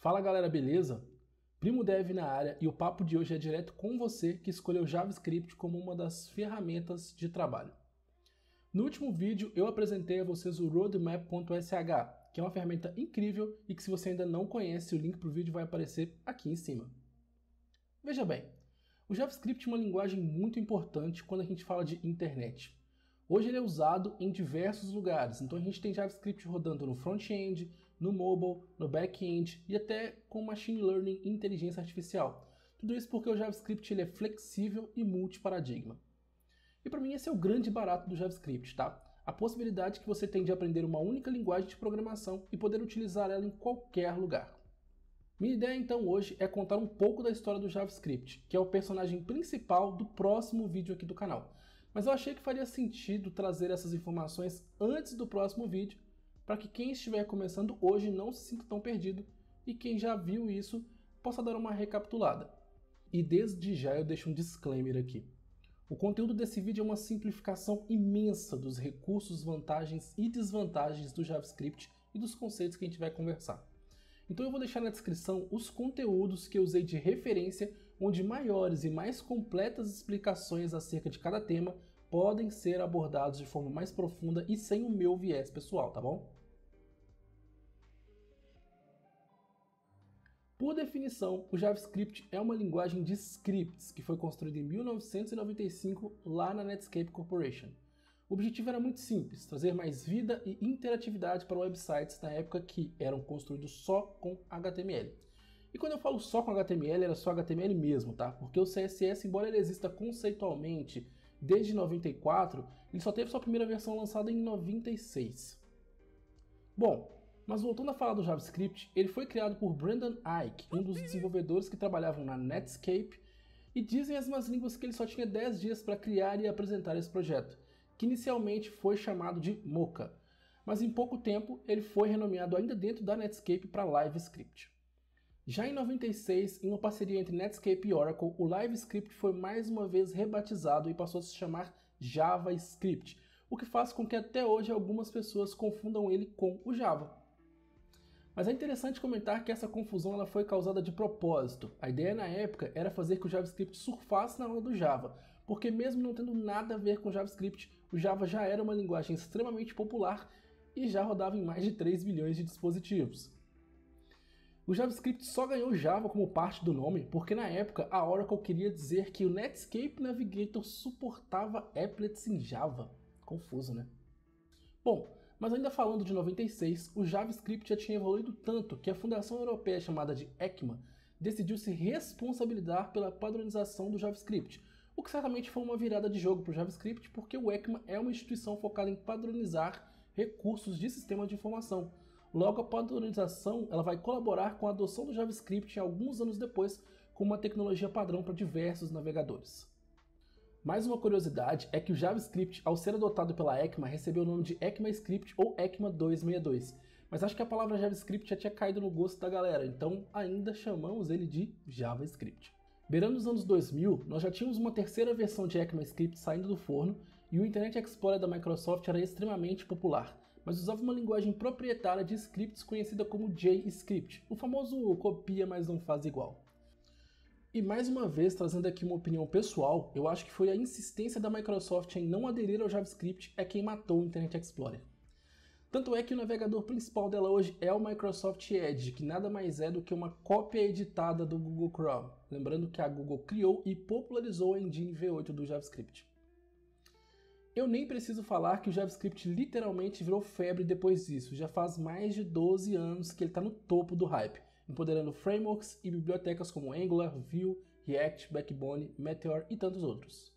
Fala galera, beleza? Primo Dev na área e o papo de hoje é direto com você que escolheu JavaScript como uma das ferramentas de trabalho. No último vídeo eu apresentei a vocês o Roadmap.sh, que é uma ferramenta incrível e que se você ainda não conhece, o link para o vídeo vai aparecer aqui em cima. Veja bem, o JavaScript é uma linguagem muito importante quando a gente fala de internet. Hoje ele é usado em diversos lugares, então a gente tem JavaScript rodando no front-end, no mobile, no back-end e até com machine learning e inteligência artificial. Tudo isso porque o JavaScript ele é flexível e multiparadigma. E para mim esse é o grande barato do JavaScript, tá? A possibilidade que você tem de aprender uma única linguagem de programação e poder utilizar ela em qualquer lugar. Minha ideia então hoje é contar um pouco da história do JavaScript, que é o personagem principal do próximo vídeo aqui do canal. Mas eu achei que faria sentido trazer essas informações antes do próximo vídeo, para que quem estiver começando hoje não se sinta tão perdido e quem já viu isso possa dar uma recapitulada. E desde já eu deixo um disclaimer aqui. O conteúdo desse vídeo é uma simplificação imensa dos recursos, vantagens e desvantagens do JavaScript e dos conceitos que a gente vai conversar. Então eu vou deixar na descrição os conteúdos que eu usei de referência, onde maiores e mais completas explicações acerca de cada tema podem ser abordados de forma mais profunda e sem o meu viés pessoal, tá bom? Por definição, o JavaScript é uma linguagem de scripts que foi construída em 1995 lá na Netscape Corporation. O objetivo era muito simples, trazer mais vida e interatividade para websites na época que eram construídos só com HTML. E quando eu falo só com HTML, era só HTML mesmo, tá? Porque o CSS, embora ele exista conceitualmente desde 94, ele só teve sua primeira versão lançada em 96. Bom, mas voltando a falar do JavaScript, ele foi criado por Brendan Eich, um dos desenvolvedores que trabalhavam na Netscape, e dizem as más línguas que ele só tinha 10 dias para criar e apresentar esse projeto, que inicialmente foi chamado de Mocha, mas em pouco tempo ele foi renomeado ainda dentro da Netscape para LiveScript. Já em 96, em uma parceria entre Netscape e Oracle, o LiveScript foi mais uma vez rebatizado e passou a se chamar JavaScript, o que faz com que até hoje algumas pessoas confundam ele com o Java. Mas é interessante comentar que essa confusão ela foi causada de propósito. A ideia na época era fazer que o JavaScript surfasse na onda do Java, porque mesmo não tendo nada a ver com JavaScript, o Java já era uma linguagem extremamente popular e já rodava em mais de 3 bilhões de dispositivos. O JavaScript só ganhou Java como parte do nome porque na época a Oracle queria dizer que o Netscape Navigator suportava applets em Java. Confuso, né? Bom, mas ainda falando de 96, o JavaScript já tinha evoluído tanto que a Fundação Europeia chamada de ECMA decidiu se responsabilizar pela padronização do JavaScript, o que certamente foi uma virada de jogo para o JavaScript porque o ECMA é uma instituição focada em padronizar recursos de sistema de informação. Logo, a padronização ela vai colaborar com a adoção do JavaScript alguns anos depois como uma tecnologia padrão para diversos navegadores. Mais uma curiosidade é que o JavaScript, ao ser adotado pela ECMA, recebeu o nome de ECMAScript ou ECMA 262. Mas acho que a palavra JavaScript já tinha caído no gosto da galera, então ainda chamamos ele de JavaScript. Beirando os anos 2000, nós já tínhamos uma terceira versão de ECMAScript saindo do forno e o Internet Explorer da Microsoft era extremamente popular, mas usava uma linguagem proprietária de scripts conhecida como JScript, o famoso copia mas não faz igual. E mais uma vez, trazendo aqui uma opinião pessoal, eu acho que foi a insistência da Microsoft em não aderir ao JavaScript é quem matou o Internet Explorer. Tanto é que o navegador principal dela hoje é o Microsoft Edge, que nada mais é do que uma cópia editada do Google Chrome. Lembrando que a Google criou e popularizou a engine V8 do JavaScript. Eu nem preciso falar que o JavaScript literalmente virou febre depois disso, já faz mais de 12 anos que ele está no topo do hype, empoderando frameworks e bibliotecas como Angular, Vue, React, Backbone, Meteor e tantos outros.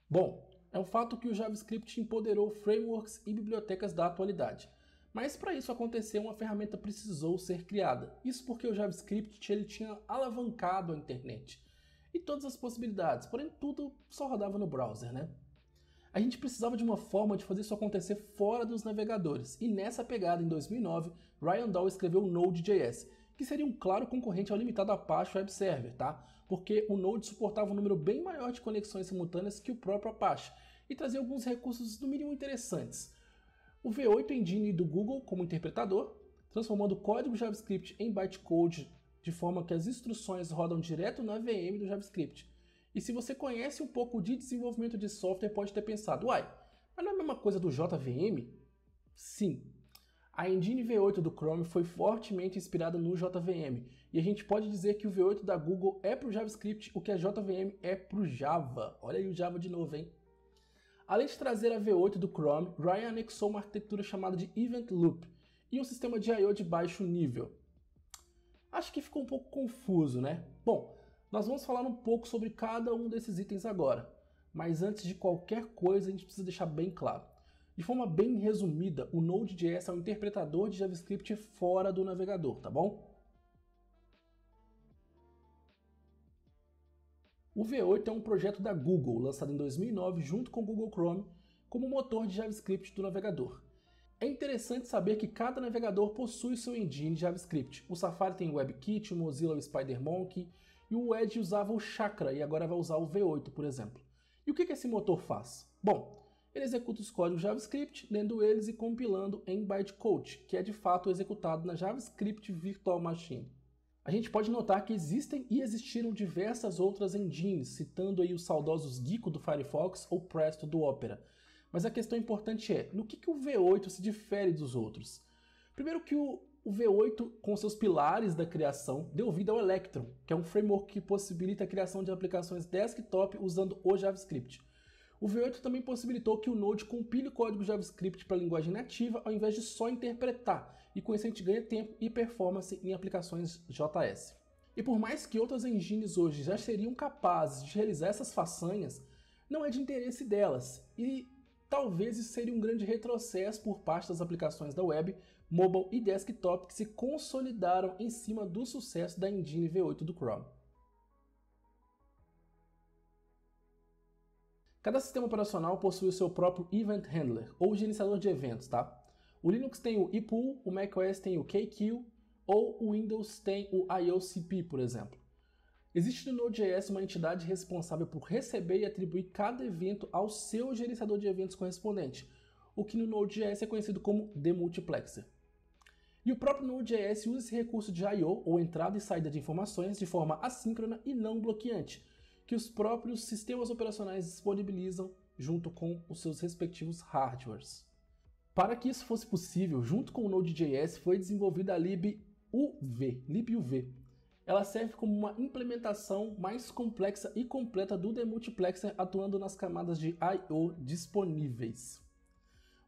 Bom, é um fato que o JavaScript empoderou frameworks e bibliotecas da atualidade. Mas para isso acontecer, uma ferramenta precisou ser criada. Isso porque o JavaScript ele tinha alavancado a internet e todas as possibilidades, porém tudo só rodava no browser, né? A gente precisava de uma forma de fazer isso acontecer fora dos navegadores, e nessa pegada, em 2009, Ryan Dahl escreveu o Node.js, que seria um claro concorrente ao limitado Apache Web Server, tá? Porque o Node suportava um número bem maior de conexões simultâneas que o próprio Apache, e trazia alguns recursos no mínimo interessantes. o V8 Engine do Google como interpretador, transformando o código JavaScript em bytecode de forma que as instruções rodam direto na VM do JavaScript. E se você conhece um pouco de desenvolvimento de software, pode ter pensado, uai, mas não é a mesma coisa do JVM? Sim. A engine V8 do Chrome foi fortemente inspirada no JVM, e a gente pode dizer que o V8 da Google é para o JavaScript o que a JVM é para o Java. Olha aí o Java de novo, hein? Além de trazer a V8 do Chrome, Ryan anexou uma arquitetura chamada de Event Loop e um sistema de I/O de baixo nível. Acho que ficou um pouco confuso, né? Bom, nós vamos falar um pouco sobre cada um desses itens agora, mas antes de qualquer coisa a gente precisa deixar bem claro. De forma bem resumida, o Node.js é um interpretador de JavaScript fora do navegador, tá bom? O V8 é um projeto da Google, lançado em 2009 junto com o Google Chrome, como motor de JavaScript do navegador. É interessante saber que cada navegador possui seu engine JavaScript. O Safari tem o WebKit, o Mozilla o SpiderMonkey, e o Edge usava o Chakra e agora vai usar o V8, por exemplo. E o que esse motor faz? Bom, ele executa os códigos JavaScript, lendo eles e compilando em bytecode, que é de fato executado na JavaScript Virtual Machine. A gente pode notar que existem e existiram diversas outras engines, citando aí os saudosos Gecko do Firefox ou Presto do Opera. Mas a questão importante é, no que o V8 se difere dos outros? Primeiro que o V8, com seus pilares da criação, deu vida ao Electron, que é um framework que possibilita a criação de aplicações desktop usando o JavaScript. O V8 também possibilitou que o Node compile o código JavaScript para a linguagem nativa ao invés de só interpretar, e com isso a gente ganha tempo e performance em aplicações JS. E por mais que outras engines hoje já seriam capazes de realizar essas façanhas, não é de interesse delas, e talvez isso seria um grande retrocesso por parte das aplicações da web, mobile e desktop que se consolidaram em cima do sucesso da engine V8 do Chrome. Cada sistema operacional possui o seu próprio Event Handler, ou gerenciador de eventos, tá? O Linux tem o epool, o macOS tem o KQ, ou o Windows tem o IOCP, por exemplo. Existe no Node.js uma entidade responsável por receber e atribuir cada evento ao seu gerenciador de eventos correspondente, o que no Node.js é conhecido como demultiplexer. E o próprio Node.js usa esse recurso de I/O, ou entrada e saída de informações, de forma assíncrona e não bloqueante, que os próprios sistemas operacionais disponibilizam junto com os seus respectivos hardwares. Para que isso fosse possível, junto com o Node.js foi desenvolvida a libuv. Ela serve como uma implementação mais complexa e completa do demultiplexer, atuando nas camadas de I/O disponíveis.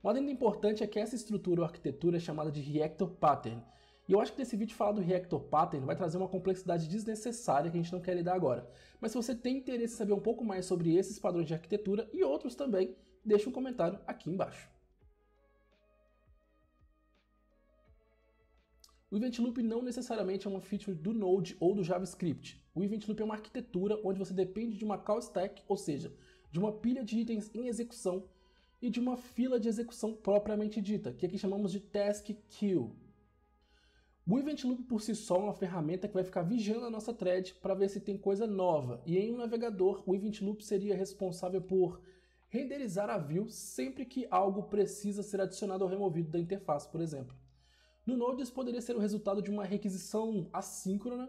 Um adendo importante é que essa estrutura ou arquitetura é chamada de Reactor Pattern, e eu acho que nesse vídeo falar do Reactor Pattern vai trazer uma complexidade desnecessária que a gente não quer lidar agora. Mas se você tem interesse em saber um pouco mais sobre esses padrões de arquitetura e outros também, deixa um comentário aqui embaixo. O Event Loop não necessariamente é uma feature do Node ou do JavaScript. O Event Loop é uma arquitetura onde você depende de uma call stack, ou seja, de uma pilha de itens em execução e de uma fila de execução propriamente dita, que aqui chamamos de Task Queue. O Event Loop por si só é uma ferramenta que vai ficar vigiando a nossa thread para ver se tem coisa nova, e em um navegador o Event Loop seria responsável por renderizar a view sempre que algo precisa ser adicionado ou removido da interface, por exemplo. No Node isso poderia ser o resultado de uma requisição assíncrona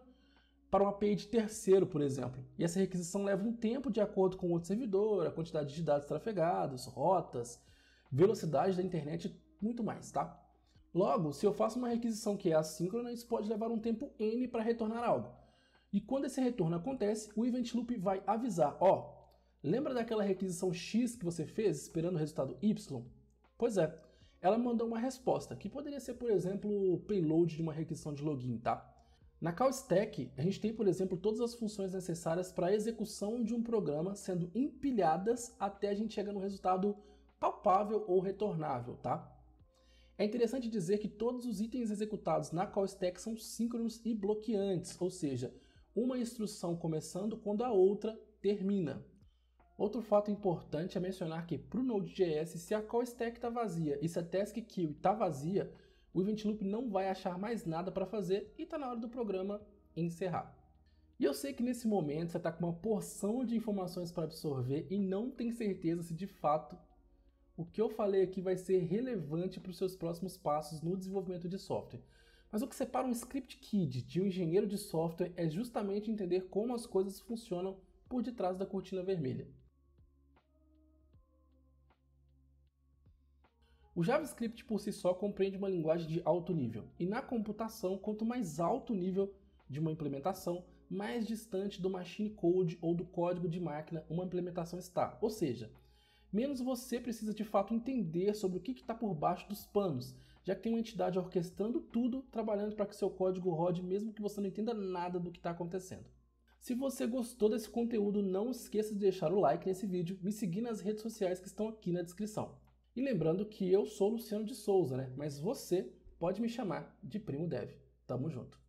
para uma API de terceiro, por exemplo, e essa requisição leva um tempo de acordo com o outro servidor, a quantidade de dados trafegados, rotas, velocidade da internet e muito mais, tá? Logo, se eu faço uma requisição que é assíncrona, isso pode levar um tempo N para retornar algo. E quando esse retorno acontece, o Event Loop vai avisar, ó, lembra daquela requisição X que você fez esperando o resultado Y? Pois é, ela mandou uma resposta, que poderia ser, por exemplo, o payload de uma requisição de login, tá? Na call stack, a gente tem, por exemplo, todas as funções necessárias para a execução de um programa sendo empilhadas até a gente chegar no resultado palpável ou retornável, tá? É interessante dizer que todos os itens executados na call stack são síncronos e bloqueantes, ou seja, uma instrução começando quando a outra termina. Outro fato importante é mencionar que para o Node.js, se a call stack está vazia e se a task queue está vazia, o Event Loop não vai achar mais nada para fazer e está na hora do programa encerrar. E eu sei que nesse momento você está com uma porção de informações para absorver e não tem certeza se de fato o que eu falei aqui vai ser relevante para os seus próximos passos no desenvolvimento de software. Mas o que separa um script kid de um engenheiro de software é justamente entender como as coisas funcionam por detrás da cortina vermelha. O JavaScript por si só compreende uma linguagem de alto nível, e na computação, quanto mais alto o nível de uma implementação, mais distante do machine code ou do código de máquina uma implementação está. Ou seja, menos você precisa de fato entender sobre o que está por baixo dos panos, já que tem uma entidade orquestrando tudo, trabalhando para que seu código rode mesmo que você não entenda nada do que está acontecendo. Se você gostou desse conteúdo, não esqueça de deixar o like nesse vídeo, me seguir nas redes sociais que estão aqui na descrição. E lembrando que eu sou Luciano de Souza, né? Mas você pode me chamar de Primo Dev. Tamo junto!